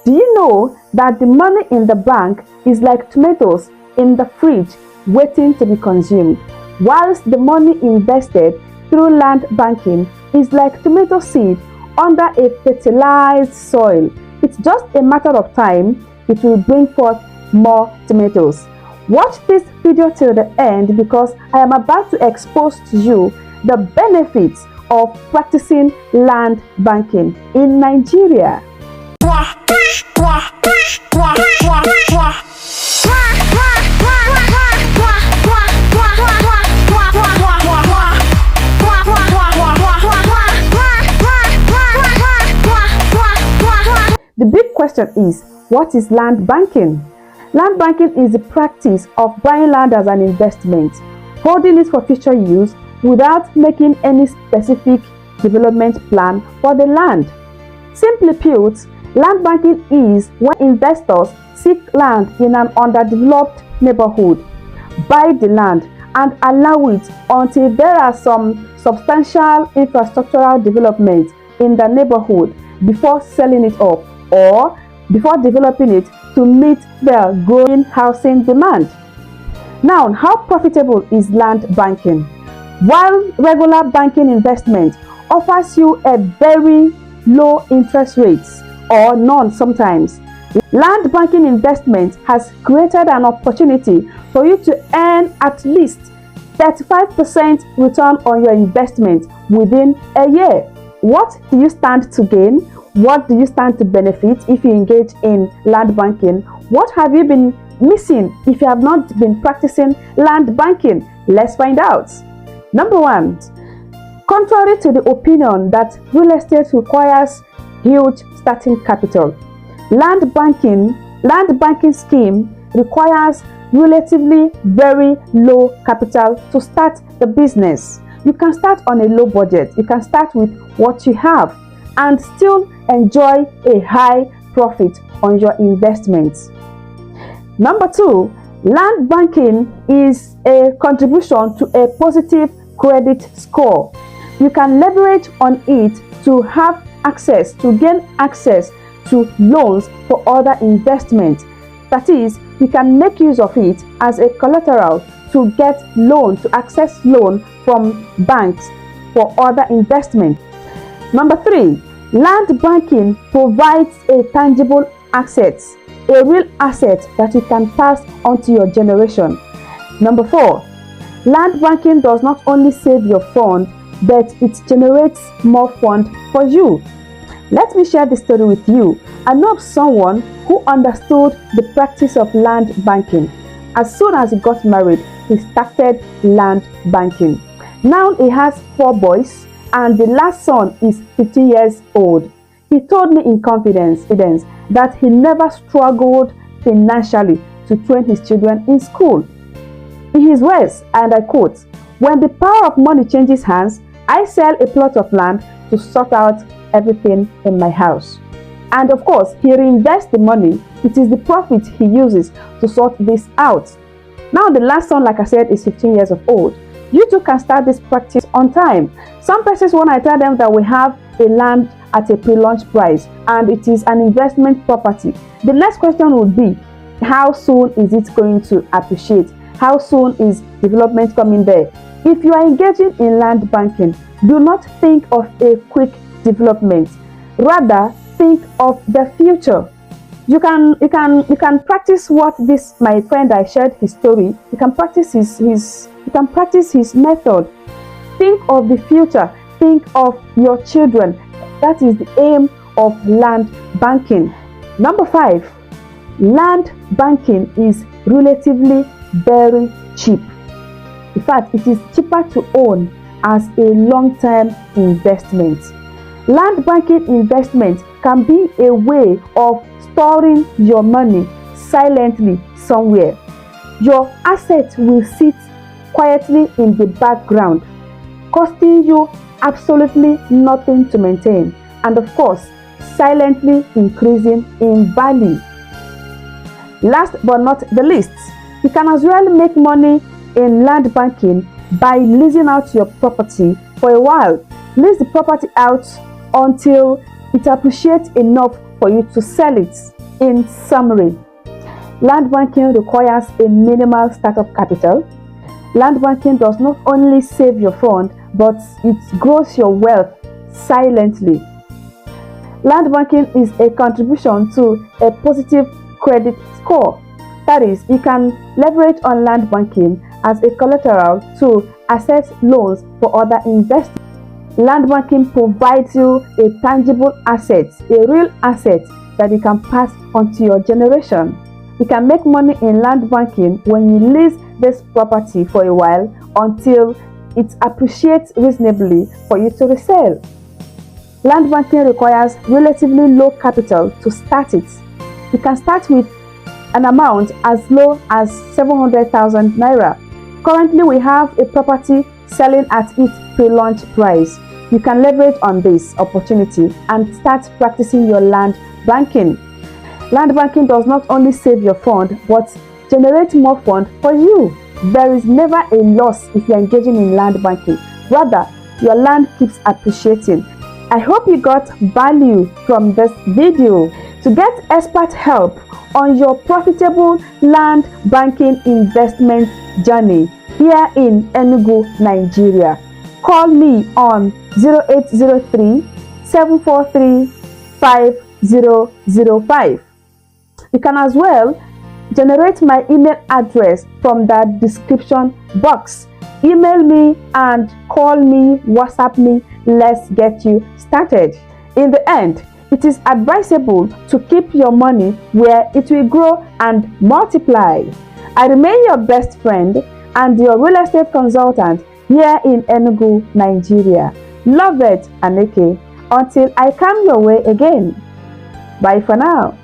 Do you know that the money in the bank is like tomatoes in the fridge waiting to be consumed, whilst the money invested through land banking is like tomato seed under a fertilized soil? It's just a matter of time it will bring forth more tomatoes. Watch this video till the end because I am about to expose to you the benefits of practicing land banking in Nigeria. The big question is, what is land banking? Land banking is the practice of buying land as an investment, holding it for future use without making any specific development plan for the land. Simply put, land banking is when investors seek land in an underdeveloped neighborhood, buy the land, and allow it until there are some substantial infrastructural developments in the neighborhood before selling it off or before developing it to meet the growing housing demand. Now, how profitable is land banking? While regular banking investment offers you a very low interest rates or none sometimes, land banking investment has created an opportunity for you to earn at least 35% return on your investment within a year. What do you stand to gain? What do you stand to benefit if you engage in land banking? What have you been missing if you have not been practicing land banking? Let's find out. Number one, contrary to the opinion that real estate requires huge starting capital, land banking scheme requires relatively very low capital to start the business. You can start on a low budget. You can start with what you have and still enjoy a high profit on your investments. Number two, land banking is a contribution to a positive credit score. You can leverage on it to have access, to gain access to loans for other investments. That is, you can make use of it as a collateral to get loan, to access loan from banks for other investments. Number three, land banking provides a tangible asset, a real asset that you can pass on to your generation. Number four, land banking does not only save your fund, but it generates more fund for you. Let me share this story with you. I know of someone who understood the practice of land banking. As soon as he got married, he started land banking. Now he has 4 boys and the last son is 15 years old. He told me in confidence that he never struggled financially to train his children in school. In his words, and I quote, "When the power of money changes hands, I sell a plot of land to sort out everything in my house." And of course, he reinvests the money. It is the profit he uses to sort this out. Now the last son, like I said, is 15 years of old. You too can start this practice on time. Some persons, when I tell them that we have a land at a pre-launch price and it is an investment property, the next question would be, how soon is it going to appreciate? How soon is development coming there? If you are engaging in land banking, do not think of a quick development. Rather, think of the future. You can practice what this, my friend, I shared his story. You can practice his method. Think of the future. Think of your children. That is the aim of land banking. Number 5, land banking is relatively very cheap. In fact, it is cheaper to own as a long-term investment. Land banking investment can be a way of storing your money silently somewhere. Your assets will sit quietly in the background, costing you absolutely nothing to maintain, and of course, silently increasing in value. Last but not the least, you can as well make money in land banking by leasing out your property for a while. Lease the property out until it appreciates enough for you to sell it. In summary, land banking requires a minimal startup capital. Land banking does not only save your fund, but it grows your wealth silently. Land banking is a contribution to a positive credit score. That is, you can leverage on land banking as a collateral to access loans for other investors. Land banking provides you a tangible asset, a real asset that you can pass on to your generation. You can make money in land banking when you lease this property for a while until it appreciates reasonably for you to resell. Land banking requires relatively low capital to start it. You can start with an amount as low as 700,000 naira. Currently, we have a property selling at its pre-launch price. You can leverage on this opportunity and start practicing your land banking. Land banking does not only save your fund, but generate more fund for you. There is never a loss if you're engaging in land banking. Rather, your land keeps appreciating. I hope you got value from this video. To get expert help on your profitable land banking investment journey here in Enugu, Nigeria, call me on 0803 743 5005. You can as well generate my email address from the description box. Email me and call me, WhatsApp me. Let's get you started. In the end, it is advisable to keep your money where it will grow and multiply. I remain your best friend and your real estate consultant here in Enugu, Nigeria. Love it, Aneke. Until I come your way again. Bye for now.